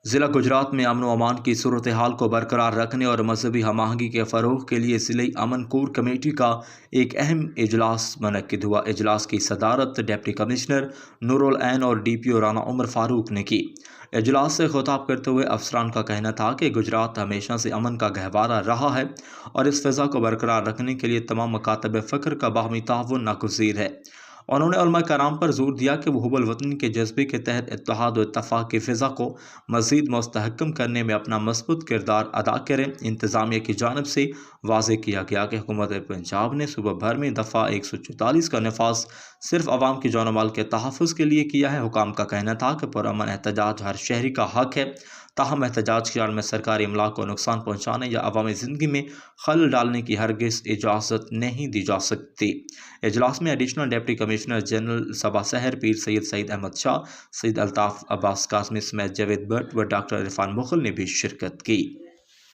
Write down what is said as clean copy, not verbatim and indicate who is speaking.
Speaker 1: ज़िला गुजरात में अमन व अमान की सूरत हाल को बरकरार रखने और मजहबी हम आहंगी के फ़रोग़ के लिए ज़िले अमन कोर कमेटी का एक अहम इजलास मुनक्किद हुआ। इजलास की सदारत डिप्टी कमिश्नर नूरुल ऐन और DPO राना उमर फ़ारूक ने की। इजलास से खिताब करते हुए अफसरान का कहना था कि गुजरात हमेशा से अमन का गहवारा रहा है और इस फ़िज़ा को बरकरार रखने के लिए तमाम मकातब फ़क्र का बाहमी ताउन नागुज़ीर है। उन्होंने उलमा कराम पर जोर दिया कि वो हुब्बुल वतन के जज्बे के तहत इत्तेहाद व इत्तफ़ाक़ की फ़िज़ा को मज़ीद मुस्तहकम करने में अपना मज़बूत किरदार अदा करें। इंतज़ामिया की जानिब से वाज़ेह किया गया कि हुकूमत पंजाब ने सूबा भर में दफ़ा 144 का नफाज सिर्फ अवाम की जान माल के तहफ़्फ़ुज़ के लिए किया है। हुकाम का कहना था कि पुरअमन एहतजाज हर शहरी का हक है, ताहम एहतजाज के में सरकारी अमला को नुकसान पहुँचाने या अवामी ज़िंदगी में खलल डालने की हरगिज़ इजाज़त नहीं दी जा सकती। इजलास में एडिशनल डिप्टी कमिश्नर जनरल सबा शहर पीर सैयद सईद अहमद शाह, सईद अल्ताफ़ अब्बास कासमी समेत जावेद भट्ट व डॉक्टर इरफान मुग़ल ने भी शिरकत की।